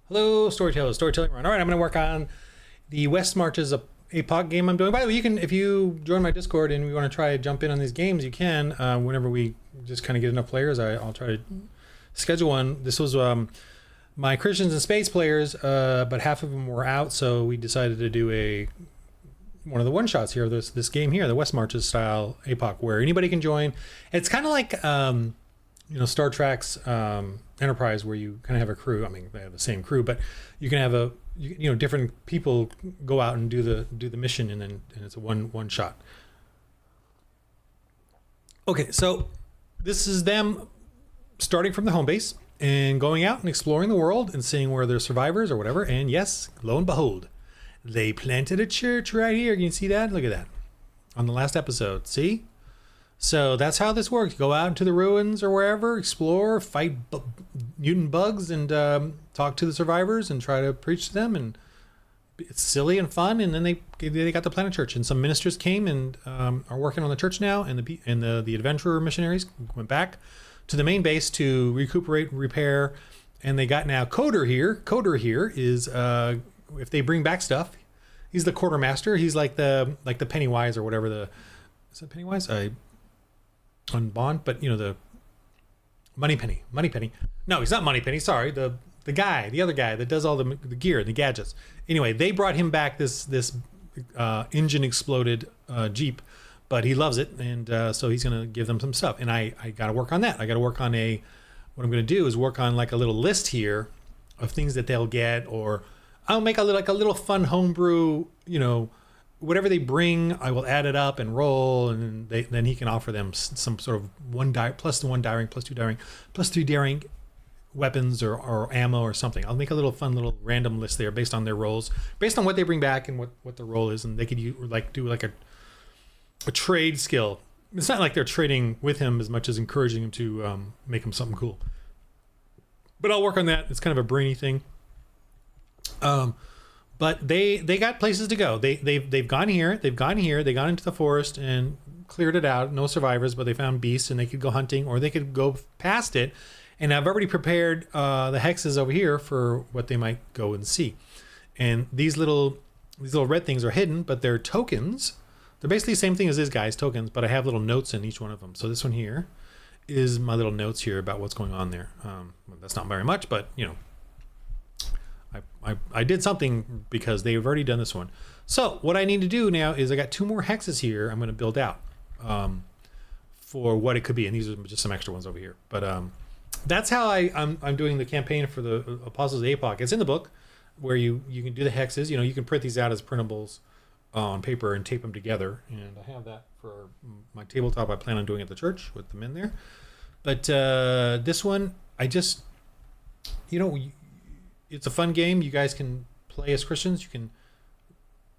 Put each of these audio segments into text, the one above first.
Hello, storytelling run. All right, I'm going to work on the West Marches Apoc game I'm doing. By the way, you can, if you join my Discord and we want to try to jump in on these games, you can. Whenever we just kind of get enough players, I'll try to schedule one. This was my Christians and Space players, but half of them were out, so we decided to do one of the one shots here of this game here, the West Marches style Apoc, where anybody can join. It's kind of like Star Trek's Enterprise, where you kind of have a crew. I mean, they have the same crew, but you can have different people go out and do the mission, and it's a one shot. Okay, so this is them starting from the home base and going out and exploring the world and seeing where there's survivors or whatever. And yes, lo and behold, they planted a church right here. You can see that? Look at that on the last episode. See? So that's how this works. Go out into the ruins or wherever, explore, fight mutant bugs, and talk to the survivors and try to preach to them. And it's silly and fun. And then they got to plant a church. And some ministers came and are working on the church now. And the adventurer missionaries went back to the main base to recuperate, repair. And they got now Coder here. Coder here is if they bring back stuff, he's the quartermaster. He's like the Pennywise or whatever is that Pennywise? On Bond, but the Moneypenny. No, he's not Moneypenny. Sorry, the other guy that does all the gear, the gadgets. Anyway, they brought him back this engine exploded Jeep, but he loves it, and so he's gonna give them some stuff. And I got to work on that. I got to work on what I'm gonna do is work on like a little list here of things that they'll get, or I'll make a little fun homebrew, whatever they bring, I will add it up and roll, and then he can offer them some sort of plus 1 daring, plus 2 daring, plus 3 daring weapons or ammo or something. I'll make a little fun little random list there based on their roles, based on what they bring back and what the role is, and they could do like a trade skill. It's not like they're trading with him as much as encouraging him to make him something cool. But I'll work on that. It's kind of a brainy thing. But they got places to go. They've gone here. They gone into the forest and cleared it out. No survivors, but they found beasts, and they could go hunting, or they could go past it. And I've already prepared the hexes over here for what they might go and see. And these little red things are hidden, but they're tokens. They're basically the same thing as this guy's tokens, but I have little notes in each one of them. So this one here is my little notes here about what's going on there. That's not very much, but I did something because they've already done this one. So what I need to do now is I got 2 more hexes here I'm going to build out for what it could be. And these are just some extra ones over here. But that's how I'm doing the campaign for the Apostles of Apoc. It's in the book where you can do the hexes. You can print these out as printables on paper and tape them together. And I have that for my tabletop. I plan on doing at the church with them in there. But this one, I just, it's a fun game. You guys can play as Christians. You can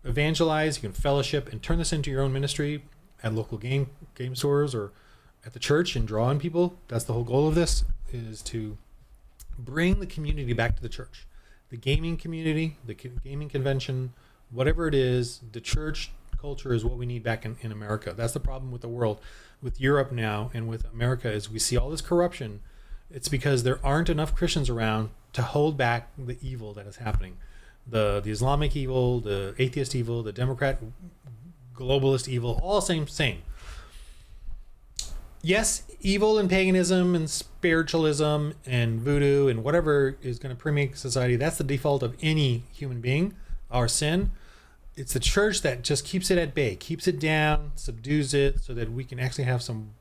evangelize. You can fellowship and turn this into your own ministry at local game stores or at the church and draw in people. That's the whole goal of this, is to bring the community back to the church. The gaming community, the gaming convention, whatever it is, the church culture is what we need back in America. That's the problem with the world, with Europe now and with America, is we see all this corruption. It's because there aren't enough Christians around to hold back the evil that is happening. The Islamic evil, the atheist evil, the Democrat globalist evil, all same. Yes, evil and paganism and spiritualism and voodoo and whatever is going to permeate society, that's the default of any human being, our sin. It's the church that just keeps it at bay, keeps it down, subdues it, so that we can actually have some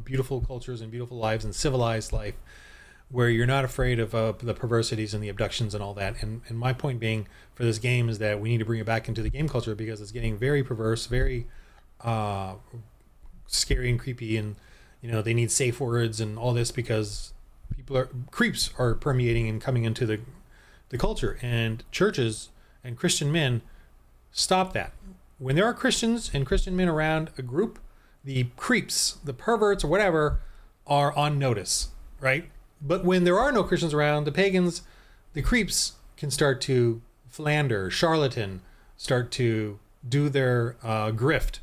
beautiful cultures and beautiful lives and civilized life where you're not afraid of the perversities and the abductions and all that. And my point being for this game is that we need to bring it back into the game culture, because it's getting very perverse, very scary and creepy, and they need safe words and all this, because creeps are permeating and coming into the culture, and churches and Christian men stop that. When there are Christians and Christian men around a group, the creeps, the perverts or whatever are on notice, right? But when there are no Christians around, the pagans, the creeps can start to philander, charlatan, start to do their grift.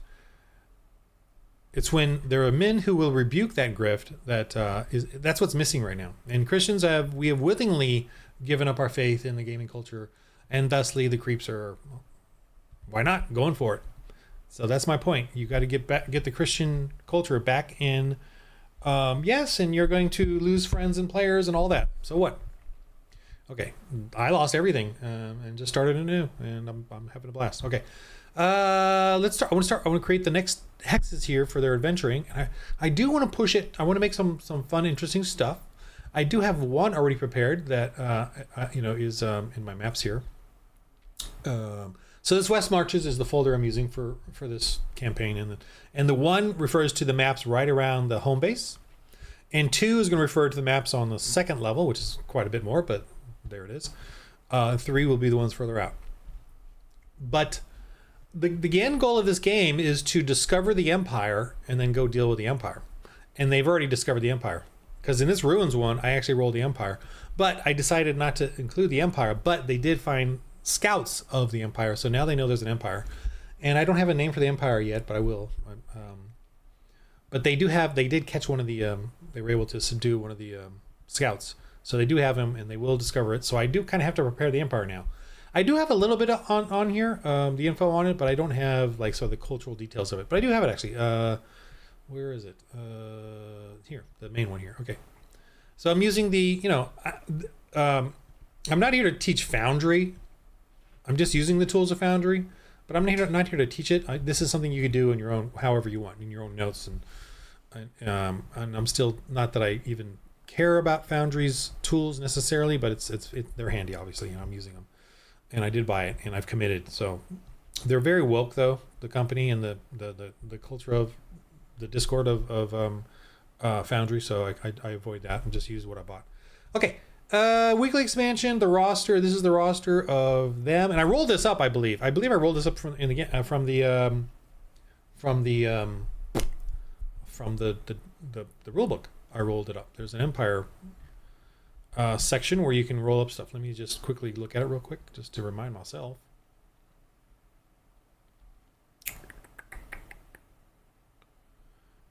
It's when there are men who will rebuke that grift that's what's missing right now. And Christians we have willingly given up our faith in the gaming culture, and thusly the creeps are, why not, going for it. So that's my point. You got to get the Christian culture back in. Yes, and you're going to lose friends and players and all that. So what? Okay, I lost everything and just started anew, and I'm having a blast. Okay, let's start. I want to create the next hexes here for their adventuring. I do want to push it. I want to make some fun, interesting stuff. I do have one already prepared that is in my maps here. So this West Marches is the folder I'm using for this campaign, and the 1 refers to the maps right around the home base, and 2 is going to refer to the maps on the 2nd level, which is quite a bit more, but there it is. 3 will be the ones further out. But the end goal of this game is to discover the Empire and then go deal with the Empire, and they've already discovered the Empire, because in this Ruins one I actually rolled the Empire, but I decided not to include the Empire, but they did find scouts of the Empire, so now they know there's an Empire, and I don't have a name for the Empire yet, but I will. But they did catch one of the they were able to subdue one of the scouts, so they do have him, and they will discover it. So I do kind of have to prepare the Empire now. I do have a little bit on here, the info on it, but I don't have the cultural details of it, but I do have it actually. Where is it? Here, the main one here. Okay, so I'm using the I'm not here to teach Foundry. I'm just using the tools of Foundry, but I'm not here to teach it. This is something you could do in your own, however you want, in your own notes. And I'm still, not that I even care about Foundry's tools necessarily, but they're handy, obviously, and I'm using them. And I did buy it, and I've committed. So they're very woke, though, the company and the culture of the Discord of Foundry. So I avoid that and just use what I bought. Okay. Weekly expansion, the roster. This is the roster of them, and I rolled this up. I believe I rolled this up from the rule book. I rolled it up. There's an Empire section where you can roll up stuff. Let me just quickly look at it real quick, just to remind myself.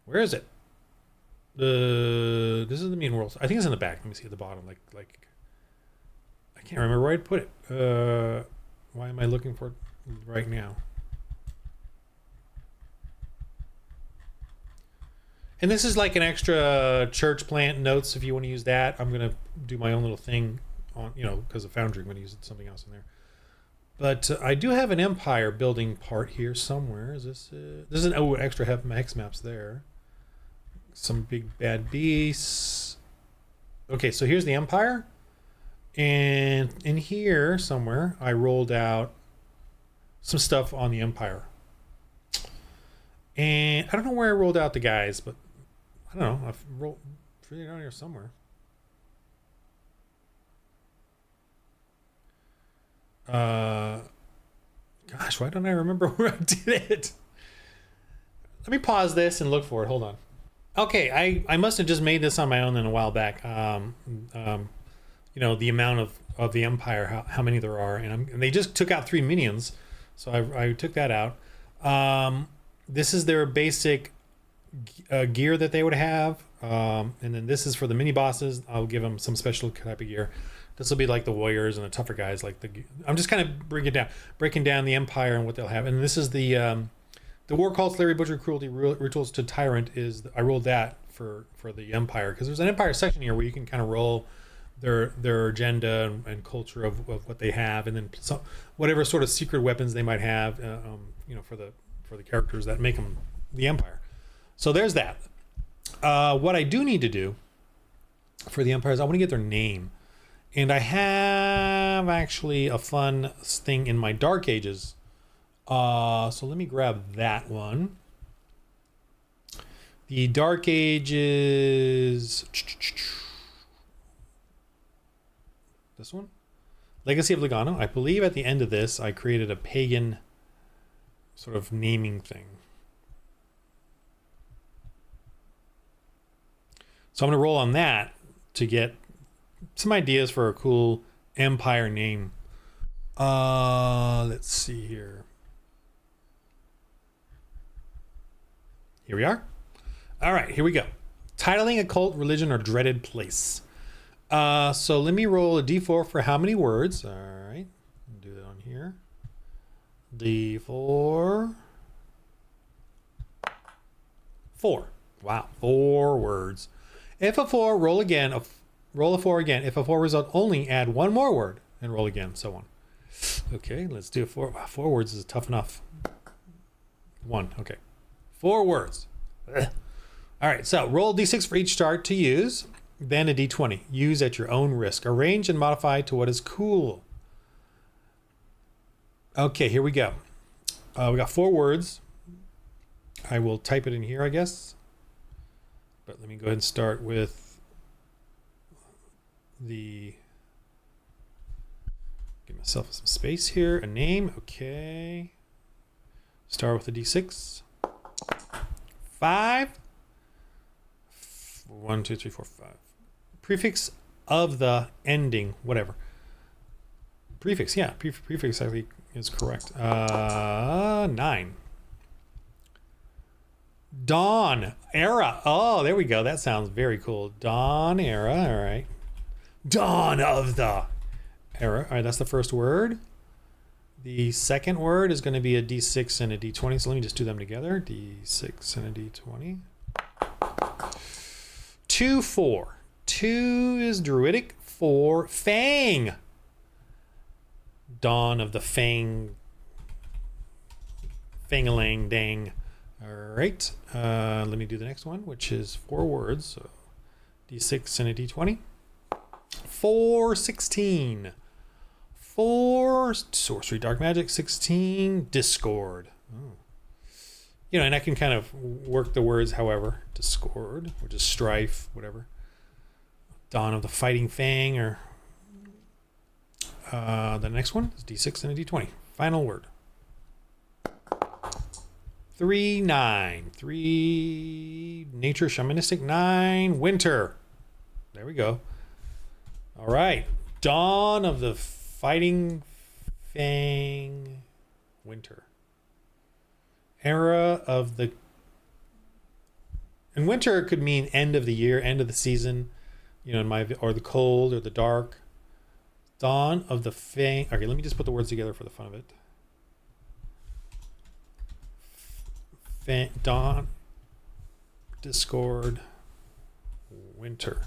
Where is it? This is the main world. I think it's in the back. Let me see at the bottom. Like I can't remember where I'd put it. Why am I looking for it right now? And this is like an extra church plant notes if you want to use that. I'm gonna do my own little thing on, because of Foundry. I'm gonna use something else in there. But I do have an Empire building part here somewhere. Is this? This is an extra hex maps there. Some big bad beasts. Okay, so here's the Empire, and in here somewhere I rolled out some stuff on the Empire, and I don't know where I rolled out the guys, but I don't know. I've rolled it down here somewhere. Gosh, why don't I remember where I did it? Let me pause this and look for it. Hold on. Okay, I must have just made this on my own then a while back. The amount of the Empire, how many there are, and they just took out 3 minions, so I took that out. This is their basic gear that they would have, and then this is for the mini bosses. I'll give them some special type of gear. This will be like the warriors and the tougher guys. I'm just kind of breaking down the Empire and what they'll have, and this is the war cult, slavery, butchery, cruelty, rituals to tyrant. I rolled that for the Empire, because there's an Empire section here where you can kind of roll their agenda and culture of what they have, and then whatever sort of secret weapons they might have, for the characters that make them the Empire. So there's that. What I do need to do for the Empire is I want to get their name, and I have actually a fun thing in my Dark Ages. So let me grab that one. The Dark Ages. This one? Legacy of Lugano. I believe at the end of this, I created a pagan sort of naming thing. So I'm going to roll on that to get some ideas for a cool Empire name. Let's see here. Here we are. All right, here we go. Titling a cult, religion, or dreaded place. So let me roll a d4 for how many words. All right. Do that on here. D4. 4. Wow. 4 words. If a 4, roll again. Roll a 4 again. If a 4 result only, add 1 more word and roll again. So on. Okay. Let's do 4. Wow, 4 words is tough enough. 1. Okay. 4 words. Ugh. All right. So roll d6 for each start to use. Then a d20. Use at your own risk. Arrange and modify to what is cool. Okay, here we go. We got 4 words. I will type it in here, I guess. But let me go ahead and start with give myself some space here. A name. Okay. Start with a d6. 5. 1, 2, 3, 4, 5. Prefix of the ending, whatever. Prefix, yeah. Prefix, I think, is correct. 9. Dawn era. Oh, there we go. That sounds very cool. Dawn era. All right. Dawn of the era. All right, that's the first word. The second word is going to be a d6 and a d20. So let me just do them together. D6 and a d20. 2, 4. 2 is druidic. 4, fang. Dawn of the fang. Fangalang dang. All right. Let me do the next one, which is 4 words. So d6 and a d20. 4, 16. 4, sorcery, dark magic. 16, discord. Oh. You know, and I can kind of work the words however. Discord, or just strife, whatever. Dawn of the Fighting Fang, or the next one is d6 and a d20. Final word. 3, 9. 3, nature, shamanistic. 9, winter. There we go. All right. Dawn of the Fighting Fang, winter. Era of the, and winter could mean end of the year, end of the season, you know, or the cold or the dark. Dawn of the Fang. Okay, let me just put the words together for the fun of it. Dawn, discord, winter.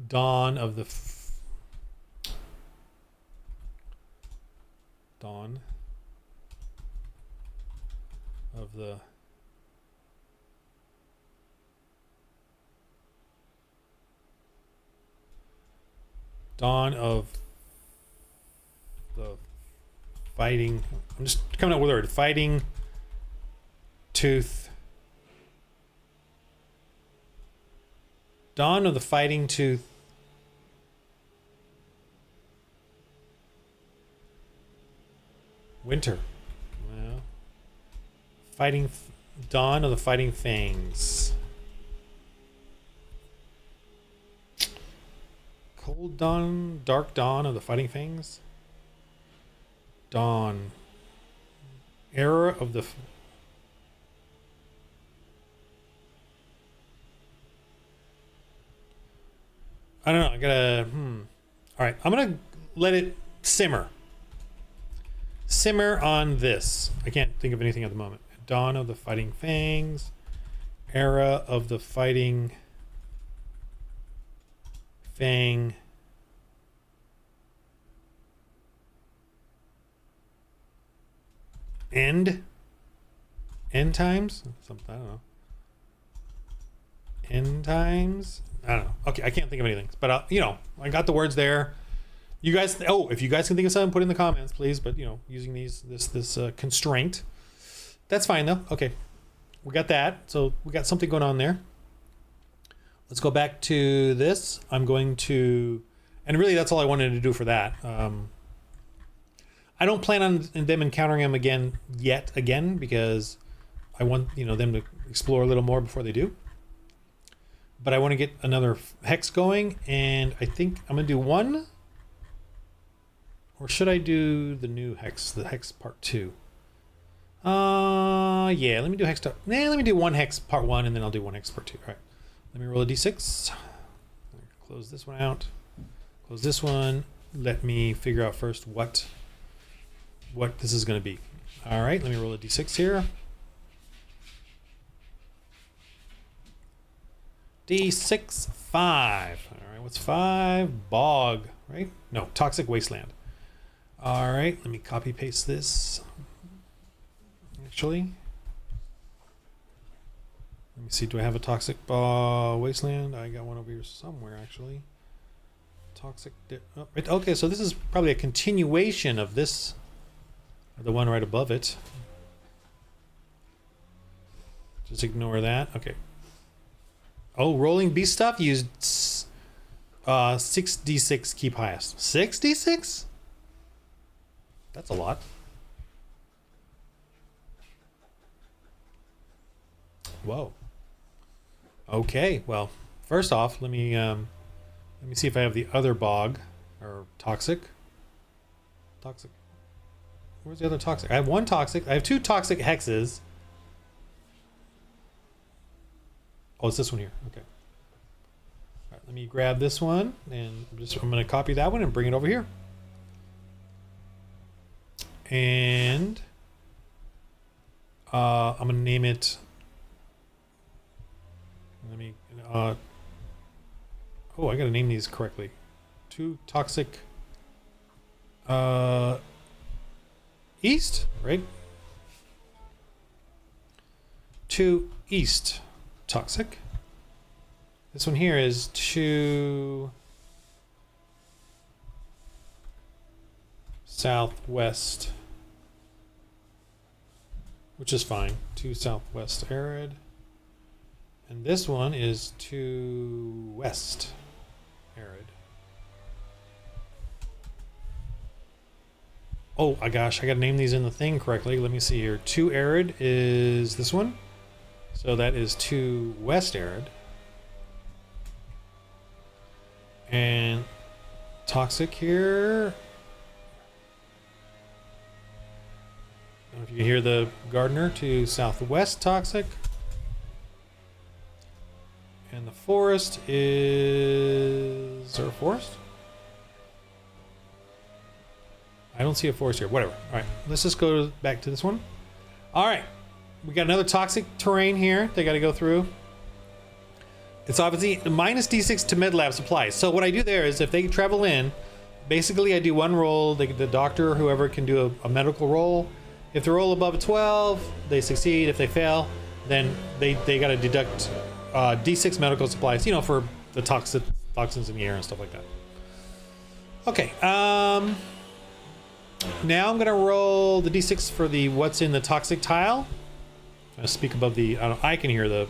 Dawn of the dawn of the dawn of the fighting. I'm just coming up with a word. Fighting tooth. Dawn of the Fighting Tooth. Winter. Well, Dawn of the Fighting Fangs. Cold dawn, dark dawn of the Fighting Fangs. Dawn. Era of the I don't know. I gotta. All right. I'm gonna let it simmer. Simmer on this. I can't think of anything at the moment. Dawn of the Fighting Fangs. Era of the Fighting Fang. End times. Something. I don't know. End times. I don't know. Okay, I can't think of anything. But, you know, I got the words there. You guys, if you guys can think of something, put it in the comments, please. But, you know, using this constraint. That's fine, though. Okay, we got that. So we got something going on there. Let's go back to this. I'm going to, and really that's all I wanted to do for that. I don't plan on them encountering him again because I want, you know, them to explore a little more before they do. But I want to get another hex going, and I think I'm going to do one. Or should I do the new hex, the hex part 2? Yeah, let me do hex. Let me do one hex part 1, and then I'll do one hex part 2. All right. Let me roll a d6. close this one out. Close this one. Let me figure out first what this is going to be. All right, let me roll a d6 here. D6, 5. All right, what's 5? Bog, right? No, toxic wasteland. All right, let me copy paste this. Actually, let me see. Do I have a toxic wasteland? I got one over here somewhere, actually. Toxic. Oh, right, okay, so this is probably a continuation of this, the one right above it. Just ignore that. Okay. Oh, rolling beast stuff used 6d6 keep highest. 6d6? That's a lot. Whoa. Okay, well, first off, let me see if I have the other bog or toxic. Toxic. Where's the other toxic? I have one toxic. I have 2 toxic hexes. Oh, it's this one here. Okay. All right, let me grab this one, and I'm going to copy that one and bring it over here. And I'm going to name it. Let me. Oh, I got to name these correctly. 2 toxic. East, right? 2 east. Toxic. This one here is 2 southwest, which is fine. 2 southwest arid, and this one is 2 west arid. Oh my gosh, I gotta name these in the thing correctly. Let me see here. 2 arid is this one. So that is 2 west arid. And toxic here. I don't know if you can hear the gardener. 2 southwest toxic. And the forest is there a forest? I don't see a forest here. Whatever. All right, let's just go back to this one. All right. We got another toxic terrain here they got to go through. It's obviously minus d6 to mid-lab supplies. So what I do there is if they travel in, basically I do one roll. The doctor or whoever can do a medical roll. If they roll above a 12, they succeed. If they fail, then they got to deduct d6 medical supplies, you know, for the toxins in the air and stuff like that. Okay. Now I'm going to roll the d6 for the what's in the toxic tile. I speak above the. I can hear the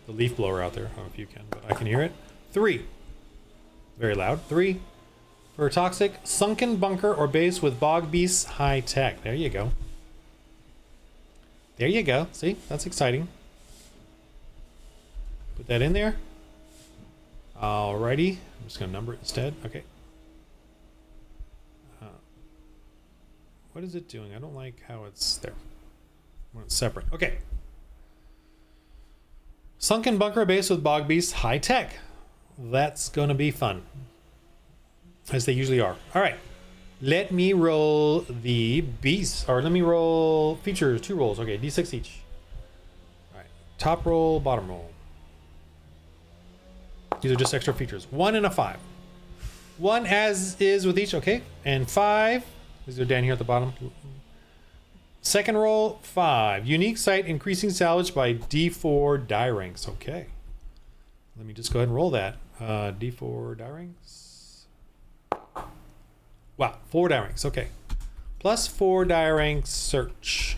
leaf blower out there. I don't know if you can, but I can hear it. 3. Very loud. 3 for toxic. Sunken bunker or base with bog beasts high tech. There you go. There you go. See? That's exciting. Put that in there. Alrighty. I'm just going to number it instead. Okay. What is it doing? I don't like how it's there. When it's separate. Okay. Sunken bunker base with bog beasts high tech. That's going to be fun. As they usually are. All right. Let me roll the beasts. Or let me roll features. 2 rolls. Okay. D6 each. All right. Top roll, bottom roll. These are just extra features. 1 and a 5. 1 as is with each. Okay. And 5. These are down here at the bottom. Second roll, 5. Unique site increasing salvage by D4 die ranks. Okay. Let me just go ahead and roll that. D4 die ranks. Wow, 4 die ranks. Okay. Plus 4 die ranks search.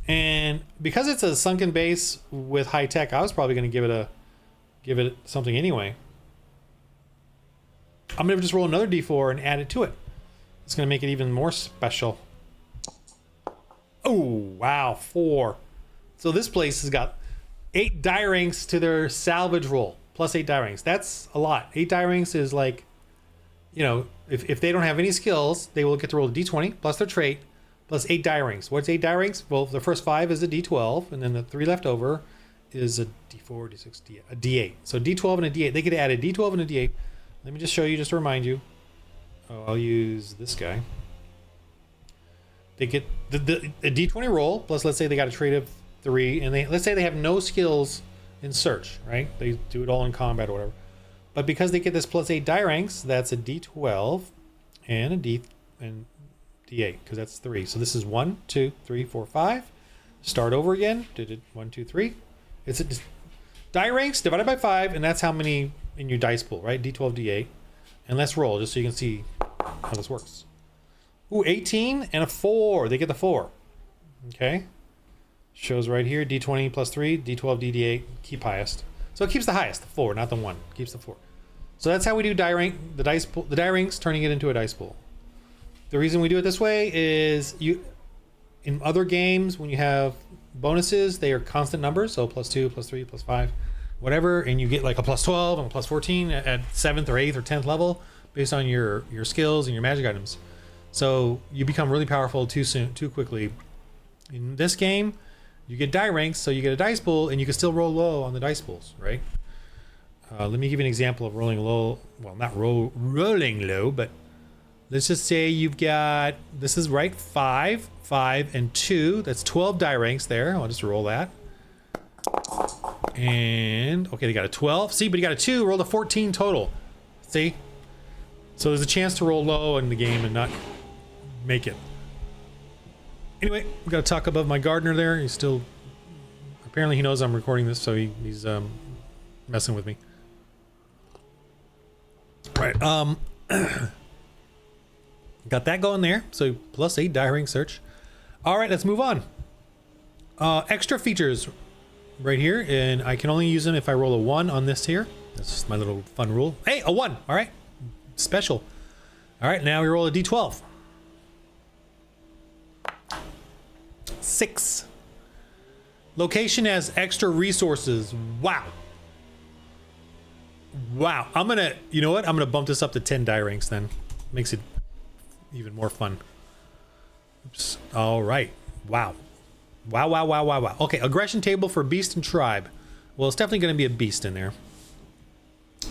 And because it's a sunken base with high tech, I was probably going to give it something anyway. I'm going to just roll another D4 and add it to it. It's going to make it even more special. Oh, wow, 4. So this place has got 8 die ranks to their salvage roll, plus 8 die ranks. That's a lot. 8 die ranks is like, you know, if they don't have any skills, they will get to roll a d20 plus their trait plus 8 die ranks. What's 8 die ranks? Well, the first 5 is a d12, and then the 3 left over is a D4, D6, a D8. So D12 and a D8. They could add a D12 and a D8. Let me just show you, just to remind you. Oh, I'll use this guy. They get a D20 roll, plus let's say they got a trait of 3, and let's say they have no skills in search, right? They do it all in combat or whatever. But because they get this +8 die ranks, that's a D12 and a D8, because that's 3. So this is 1, 2, 3, 4, 5. Start over again. Did it 1, 2, 3. It's die ranks divided by 5, and that's how many in your dice pool, right? D12, D8. And let's roll just so you can see how this works. Ooh, 18 and a 4. They get the 4. Okay. Shows right here, D20 plus 3, D12, D8, keep highest. So it keeps the highest, the 4, not the 1. Keeps the 4. So that's how we do die rank, the dice pool, the die ranks, turning it into a dice pool. The reason we do it this way is in other games, when you have bonuses, they are constant numbers, so +2, +3, +5, whatever, and you get like a +12 and a +14 at 7th or 8th or 10th level based on your skills and your magic items. So you become really powerful too quickly. In this game, you get die ranks, so you get a dice pool, and you can still roll low on the dice pools, right? Let me give you an example of rolling low. Well, not rolling low, but let's just say you've got, this is right, 5, 5, and 2. That's 12 die ranks there. I'll just roll that. And, okay, they got a 12. See, but you got a 2, rolled a 14 total. See? So there's a chance to roll low in the game and not make it. Anyway, we got to talk above my gardener there. He's still, apparently he knows I'm recording this, so he's messing with me. Right. Got that going there. So +8 die rank search. All right, let's move on. Extra features right here, and I can only use them if I roll a 1 on this here. That's just my little fun rule. Hey, a 1. All right. Special. All right, now we roll a D12. 6. Location has extra resources. Wow. Wow. I'm gonna, you know what? I'm gonna bump this up to 10 die ranks then. Makes it even more fun. Oops. All right. Wow. Wow, wow, wow, wow, wow. Okay, aggression table for beast and tribe. Well, it's definitely gonna be a beast in there.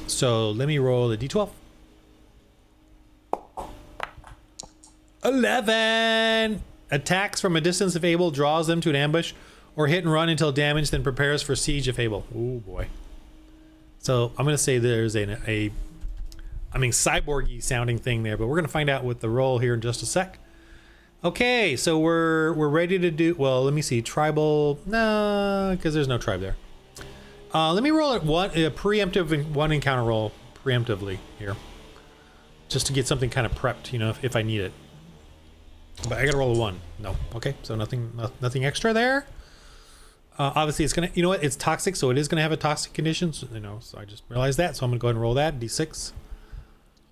So let me roll the D12. 11. Attacks from a distance if able, draws them to an ambush, or hit and run until damaged, then prepares for siege if able. Oh boy. So I'm gonna say there's I mean, cyborgy sounding thing there, but we're gonna find out with the roll here in just a sec. Okay, so we're ready to do, well, let me see, tribal, no, because there's no tribe there. Let me roll a preemptive one encounter roll preemptively here, just to get something kind of prepped, you know, if I need it. But I gotta roll a 1. No. Okay, so nothing extra there. Obviously, it's gonna, you know what? It's toxic, so it is gonna have a toxic condition. So, you know, so I just realized that. So I'm gonna go ahead and roll that D6.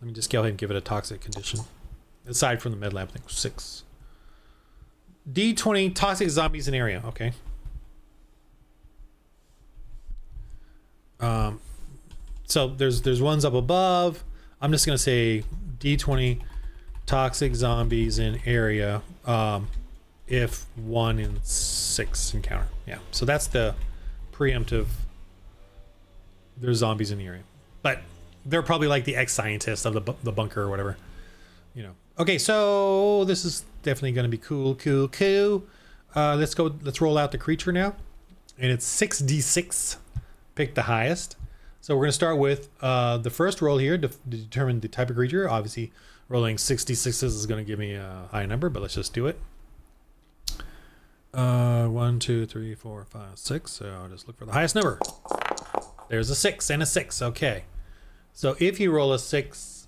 Let me just go ahead and give it a toxic condition, aside from the med lab thing. 6. D20 toxic zombies in area. Okay. So there's ones up above. I'm just gonna say D20 toxic zombies in area. If 1 in 6 encounter. Yeah, so that's the preemptive. There's zombies in the area, but they're probably like the ex-scientists of the bunker or whatever, you know. Okay, so this is definitely going to be cool. Let's roll out the creature now, and it's 6d6. Pick the highest. So we're going to start with the first roll here to determine the type of creature. Obviously, rolling 66s is going to give me a high number, but let's just do it. 1, 2, 3, 4, 5, 6. So I'll just look for the highest number. There's a 6 and a 6. Okay. So if you roll a 6,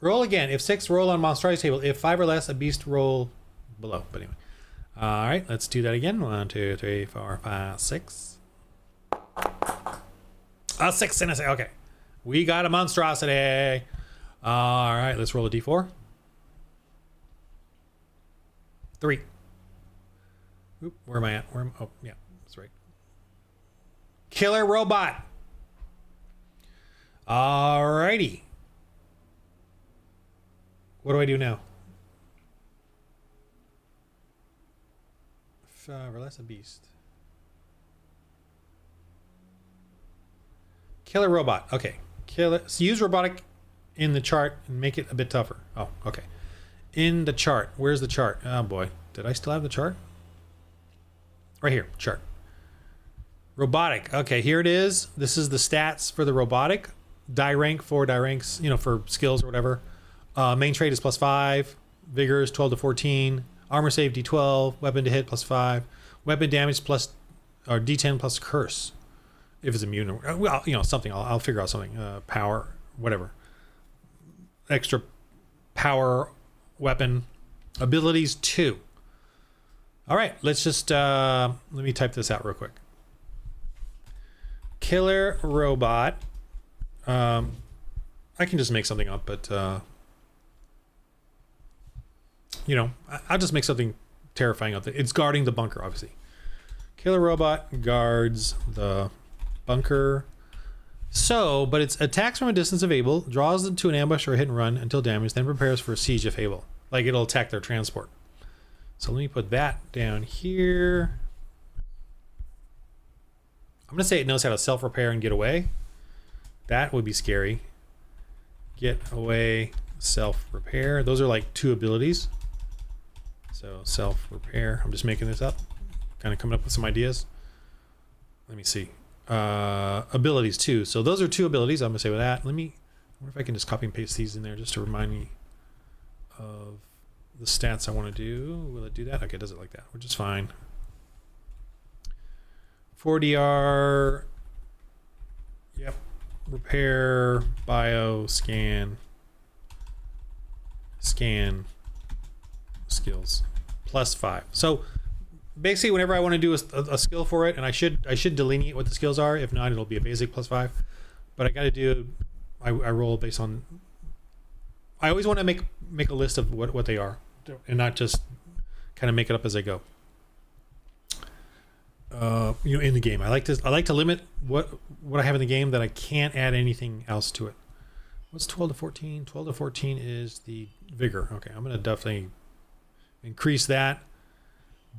roll again. If 6, roll on monstrosity table. If 5 or less, a beast, roll below. But anyway. All right, let's do that again. 1, 2, 3, 4, 5, 6. A 6 and a 6. Okay. We got a monstrosity. All right, let's roll a d4. 3. Oop, where am I at? Oh, yeah, that's right. Killer robot. Alrighty. What do I do now? 5 or less, a beast. Killer robot. Okay. Killer. So use robotic in the chart and make it a bit tougher. Oh, okay. In the chart. Where's the chart? Oh boy. Did I still have the chart? Right here. Chart. Robotic. Okay, here it is. This is the stats for the robotic. Die rank for die ranks, for skills or whatever. Main trait is +5. Vigor is 12 to 14. Armor save D12. Weapon to hit +5. Weapon damage plus or D10 plus curse. If it's immune, well, something. I'll figure out something. Power, whatever. Extra power, weapon, abilities 2. All right, let's just let me type this out real quick. Killer robot. I can just make something up, but I'll just make something terrifying up there. It's guarding the bunker, obviously. Killer robot guards the bunker. So, but it's attacks from a distance if able, draws them to an ambush or a hit and run until damaged, then prepares for a siege if able. Like it'll attack their transport. So let me put that down here. I'm gonna say it knows how to self-repair and get away. That would be scary. Get away, self-repair. Those are like 2 abilities. So self-repair. I'm just making this up. Kind of coming up with some ideas. Let me see. Abilities too. So those are 2 abilities. I'm gonna say with that. I wonder if I can just copy and paste these in there just to remind me of the stats I want to do. Will it do that? Okay, it does it like that, which is fine. 4DR. Yep. Repair, bio, scan skills +5. So basically whenever I want to do a skill for it, and I should delineate what the skills are. If not, it'll be a basic +5. But I got to do, I roll based on, I always want to make a list of what they are and not just kind of make it up as I go. In the game, I like to limit what I have in the game, that I can't add anything else to it. What's 12 to 14? 12 to 14 is the vigor. Okay, I'm gonna definitely increase that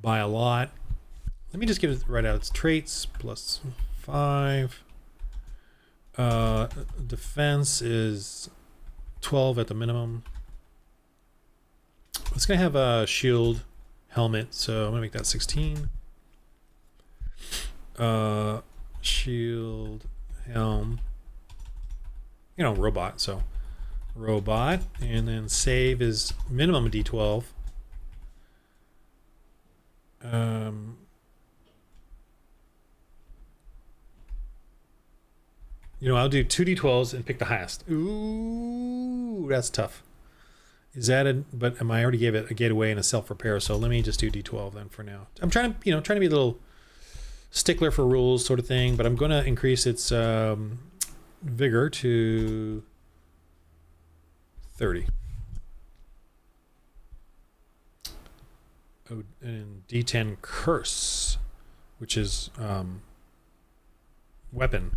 by a lot. Let me just give it right out. It's traits +5. Defense is 12 at the minimum. It's gonna have a shield helmet, so I'm gonna make that 16. Shield, helm, robot. So robot, and then save is minimum D12. I'll do 2 D12s and pick the highest. Ooh, that's tough. Is that but I already gave it a gateway and a self-repair, so let me just do D12 then for now. I'm trying to be a little stickler for rules sort of thing, but I'm going to increase its vigor to 30. Oh, and D10 curse, which is weapon.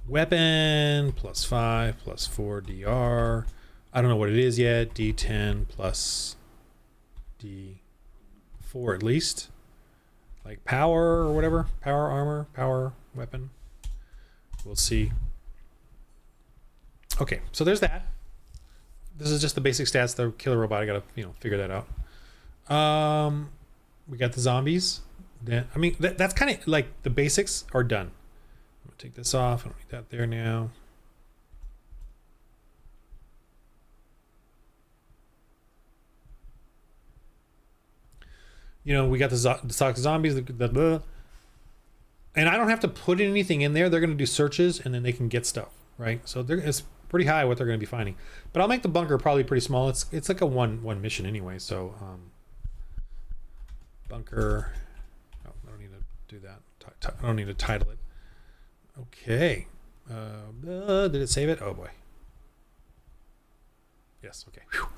Weapon +5 +4 DR. I don't know what it is yet. D10 plus D4 at least. Like power or whatever. Power armor, power weapon. We'll see. Okay, so there's that. This is just the basic stats. The killer robot, I gotta figure that out. We got the zombies. That's kind of like the basics are done. I'm gonna take this off. I don't need that there now. We got the zombies, and I don't have to put anything in there. They're going to do searches, and then they can get stuff, right? So it's pretty high what they're going to be finding. But I'll make the bunker probably pretty small. It's like a one mission anyway. So bunker. Oh, I don't need to do that. I don't need to title it. Okay. Did it save it? Oh boy. Yes. Okay. Whew.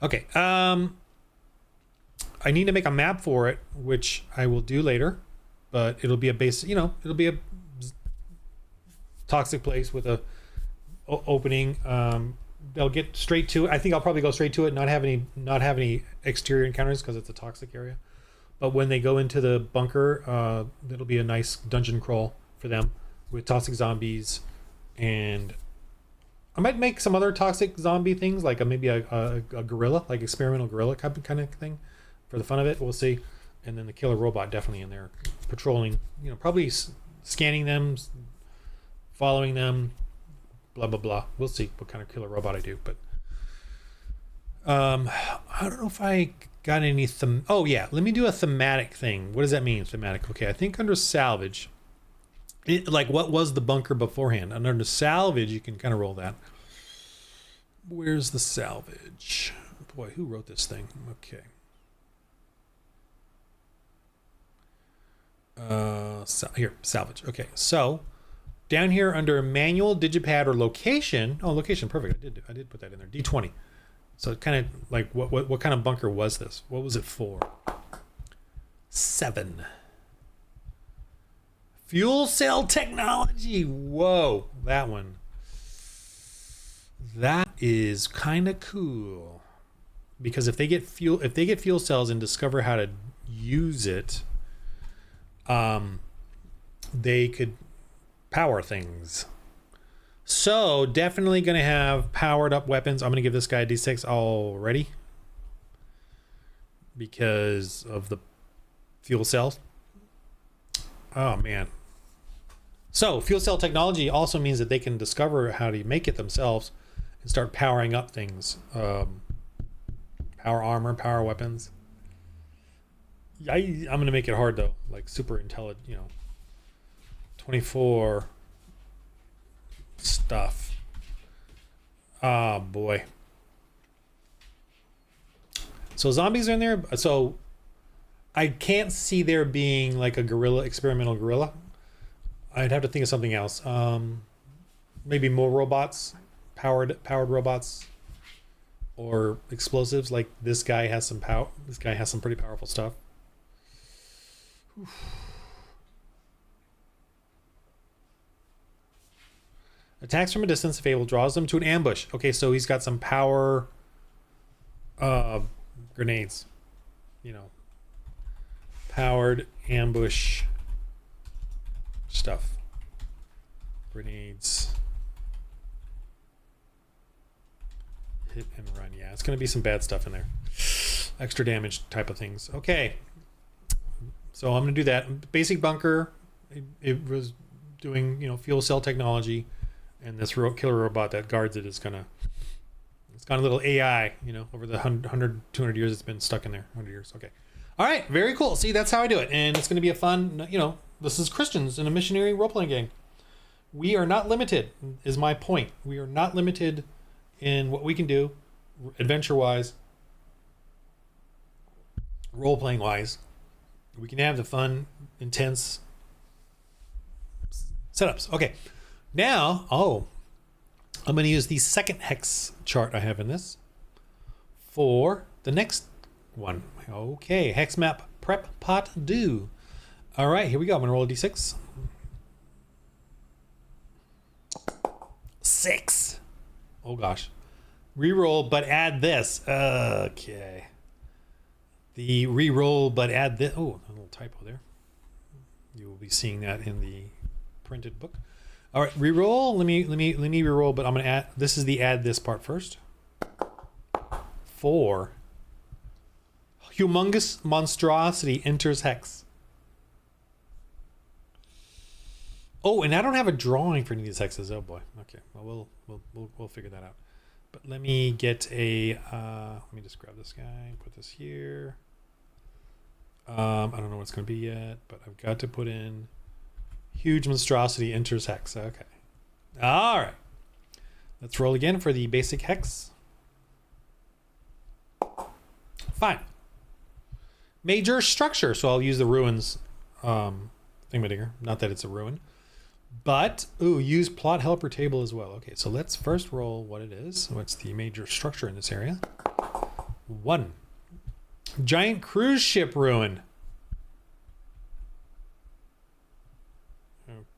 Okay. I need to make a map for it, which I will do later, but it'll be a base, it'll be a toxic place with a opening. They'll get straight to it. I think I'll probably go straight to it, not have any exterior encounters because it's a toxic area. But when they go into the bunker, it'll be a nice dungeon crawl for them. with toxic zombies, and I might make some other toxic zombie things, like maybe a gorilla, like experimental gorilla kind of thing, for the fun of it. We'll see. And then the killer robot definitely in there, patrolling. Probably scanning them, following them, blah blah blah. We'll see what kind of killer robot I do, but I don't know if I got any oh yeah, let me do a thematic thing. What does that mean, thematic? Okay, I think under salvage, like what was the bunker beforehand, and under salvage you can kind of roll that. Where's the salvage? Boy, who wrote this thing? Okay. Here, salvage. Okay, so down here under manual, digipad, or location. Oh, location, perfect. I did put that in there. D20. So kind of like what kind of bunker was this? What was it for? 7. Fuel cell technology. Whoa, that one. That is kind of cool. Because if they get fuel cells and discover how to use it, they could power things. So definitely going to have powered up weapons. I'm going to give this guy a D6 already because of the fuel cells. Oh man. So fuel cell technology also means that they can discover how to make it themselves and start powering up things. Power armor, power weapons. I'm going to make it hard though, like super intelligent, 24 stuff. Oh boy. So zombies are in there. So I can't see there being like a gorilla, experimental gorilla. I'd have to think of something else. Maybe more robots, powered robots, or explosives. Like this guy has some power. This guy has some pretty powerful stuff. Attacks from a distance if able, draws them to an ambush. Okay, so he's got some power grenades. Powered ambush stuff. Grenades. Hit and run. Yeah, it's going to be some bad stuff in there. Extra damage type of things. Okay. So I'm going to do that. Basic bunker. It was doing, fuel cell technology. And this killer robot that guards it is it's got a little AI, over the 100, 200 years it's been stuck in there. 100 years. Okay. All right. Very cool. See, that's how I do it. And it's going to be a fun, this is Christians in a missionary role-playing game. We are not limited, is my point. We are not limited in what we can do, adventure-wise, role-playing-wise. We can have the fun, intense setups. Okay. Now, I'm going to use the second hex chart I have in this for the next one. Okay, hex map prep pot do. All right, here we go. I'm going to roll a d6. 6. Oh gosh. Reroll, but add this. Okay. The reroll, but add this. Oh, a little typo there. You will be seeing that in the printed book. All right, reroll. Let me reroll, but I'm gonna add. This is the add this part first. 4. Humongous monstrosity enters hex. Oh, and I don't have a drawing for any of these hexes. Oh boy. Okay. Well, we'll figure that out. But let me get a. Let me just grab this guy. Put this here. I don't know what it's gonna be yet, but I've got to put in. Huge monstrosity enters hex. Okay. All right. Let's roll again for the basic hex. 5. Major structure. So I'll use the ruins thingamadinger. Not that it's a ruin. But, use plot helper table as well. Okay, so let's first roll what it is. What's the major structure in this area? 1. Giant cruise ship ruin.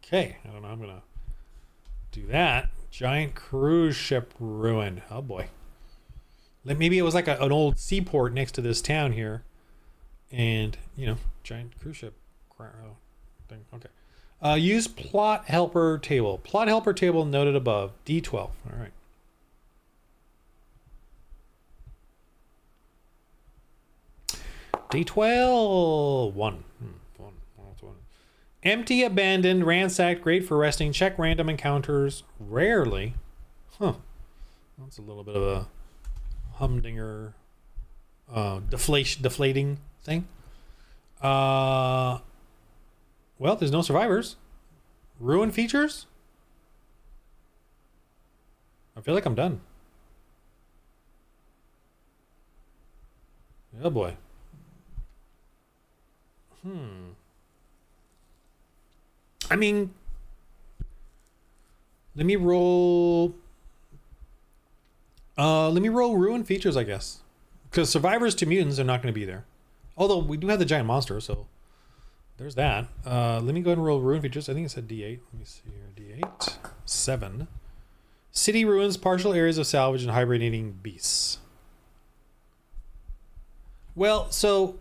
Okay, I don't know. I'm going to do that. Giant cruise ship ruin. Oh, boy. Maybe it was like an old seaport next to this town here. And, giant cruise ship thing. Okay. Use plot helper table. Plot helper table noted above. D12. All right. D12. One. One. Empty, abandoned, ransacked, great for resting. Check random encounters. Rarely. Huh. That's a little bit of a humdinger, deflating thing. Well, there's no survivors. Ruin features? I feel like I'm done. Oh boy. I mean, let me roll ruin features, I guess. Because survivors to mutants are not going to be there. Although we do have the giant monster, so there's that. Let me go ahead and roll ruin features. I think it said D8. Let me see here. D8. 7. City ruins, partial areas of salvage, and hibernating beasts. Well, so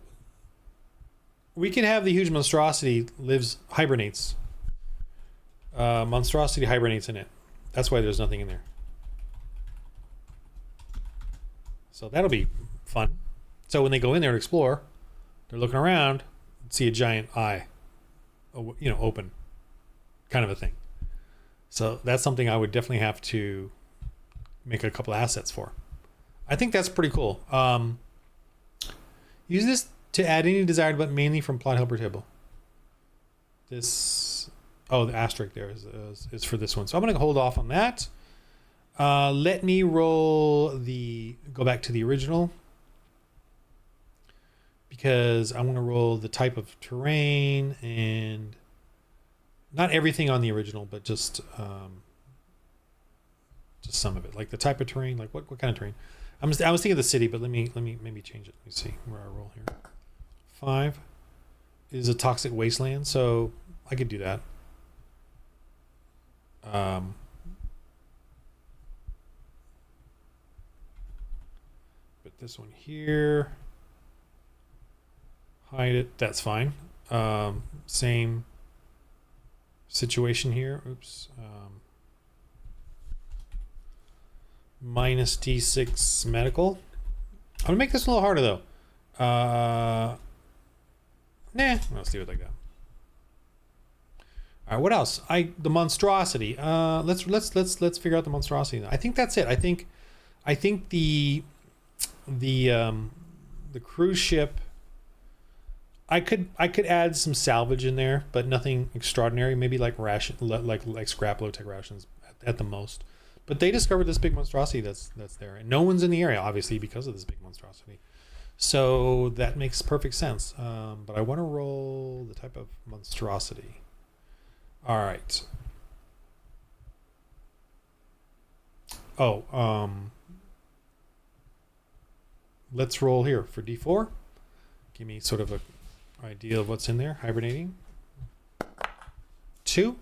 we can have the huge monstrosity hibernates. Monstrosity hibernates in it. That's why there's nothing in there. So that'll be fun. So when they go in there to explore, they're looking around, see a giant eye, open, kind of a thing. So that's something I would definitely have to make a couple assets for. I think that's pretty cool. Use this to add any desired, but mainly from plot helper table. The asterisk there is for this one. So I'm going to hold off on that. Let me go back to the original, because I want to roll the type of terrain and not everything on the original, but just some of it, like the type of terrain, like what kind of terrain. I was thinking of the city, but let me maybe change it. Let me see where I roll here. 5 is a toxic wasteland, so I could do that. But this one here, hide it. That's fine. Same situation here. Oops. Minus D6 medical. I'm gonna make this a little harder though. Let's do it like that. All right, what else? The monstrosity. Let's figure out the monstrosity. I think that's it. I think the cruise ship. I could add some salvage in there, but nothing extraordinary. Maybe like scrap low tech rations at the most. But they discovered this big monstrosity that's there, and no one's in the area, obviously, because of this big monstrosity. So that makes perfect sense. But I want to roll the type of monstrosity. All right. Let's roll here for D4. Give me sort of an idea of what's in there. Hibernating. 2.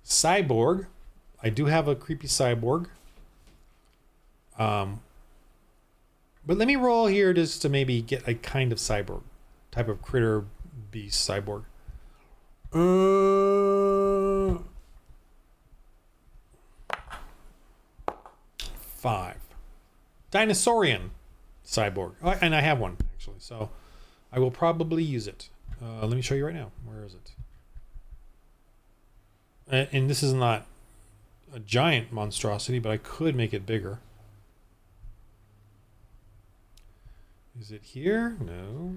Cyborg. I do have a creepy cyborg. But let me roll here just to maybe get a kind of cyborg. Type of critter beast cyborg. 5. Dinosaurian cyborg. And I have one, actually. So I will probably use it. Let me show you right now. Where is it? And this is not a giant monstrosity, but I could make it bigger. Is it here? No.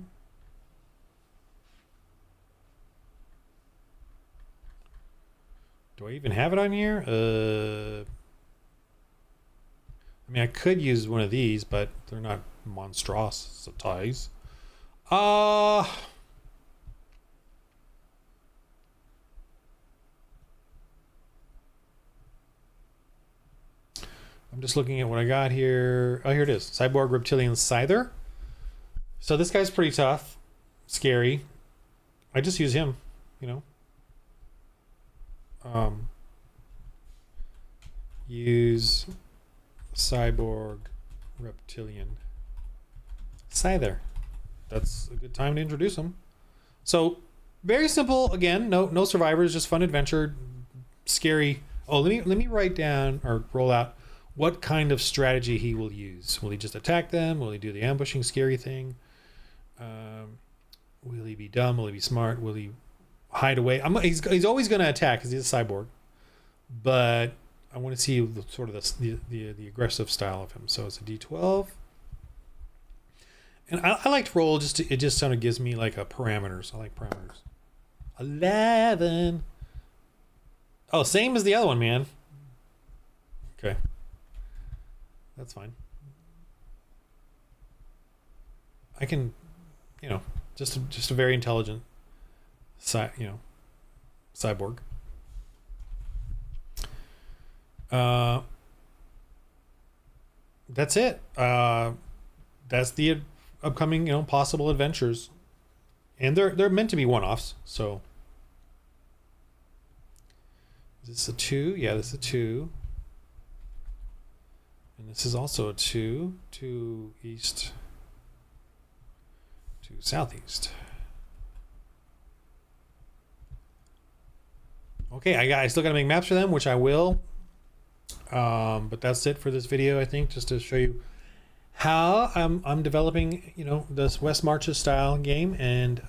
Do I even have it on here? I mean, I could use one of these, but they're not monstrosities. I'm just looking at what I got here. Oh, here it is. Cyborg Reptilian Scyther. So this guy's pretty tough. Scary. I just use him, Use Cyborg Reptilian Scyther. That's a good time to introduce him. So Very simple. Again, no survivors, just fun adventure, scary. Oh, let me write down or roll out what kind of strategy he will use. Will he just attack them? Will he do the ambushing, scary thing? Will he be dumb? Will he be smart? Will he hide away? He's always going to attack because he's a cyborg, but I want to see sort of the aggressive style of him. So it's a D12. And I like to roll it just sort of gives me like a parameters. I like parameters. 11. Oh, same as the other one, man. Okay. That's fine. I can, just a very intelligent cyborg. That's it. That's the upcoming, possible adventures, and they're meant to be one-offs. So, is this a 2? Yeah, this is a 2, and this is also a 2 to east to southeast. Okay, I still gotta make maps for them, which I will. But that's it for this video, I think, just to show you how I'm developing, this West Marches style game, and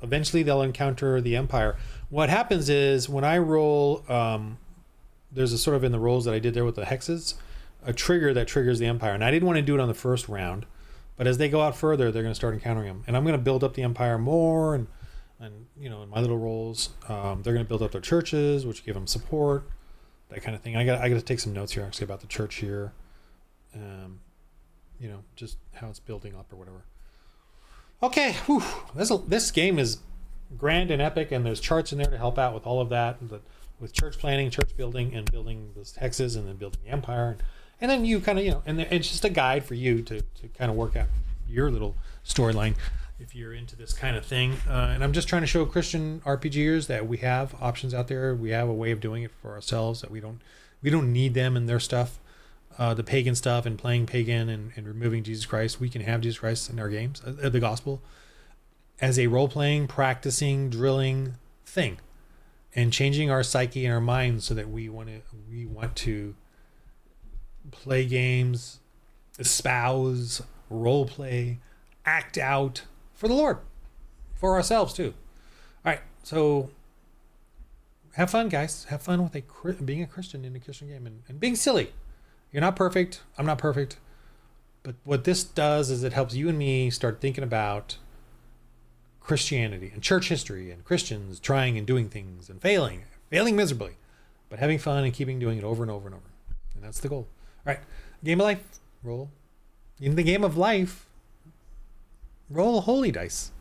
eventually they'll encounter the Empire. What happens is when I roll, there's a sort of in the rolls that I did there with the hexes, a trigger that triggers the Empire, and I didn't want to do it on the first round, but as they go out further, they're going to start encountering them, and I'm going to build up the Empire more, and in my little rolls, they're going to build up their churches, which give them support, that kind of thing. I got to take some notes here actually about the church here. Just how it's building up or whatever. Okay, whew. This game is grand and epic, and there's charts in there to help out with all of that, with church planning, church building, and building those hexes, and then building the Empire, and then you kind of and it's just a guide for you to kind of work out your little storyline if you're into this kind of thing. And I'm just trying to show Christian RPGers that we have options out there. We have a way of doing it for ourselves, that we don't need them and their stuff. The pagan stuff and playing pagan and removing Jesus Christ. We can have Jesus Christ in our games, the gospel, as a role-playing, practicing, drilling thing, and changing our psyche and our minds so that we want to play games, espouse, role-play, act out for the Lord, for ourselves too. All right, so have fun, guys. Have fun with being a Christian in a Christian game and being silly. You're not perfect. I'm not perfect. But what this does is it helps you and me start thinking about Christianity and church history and Christians trying and doing things and failing miserably, but having fun and keeping doing it over and over and over. And that's the goal. All right. Game of life. Roll. In the game of life, roll holy dice.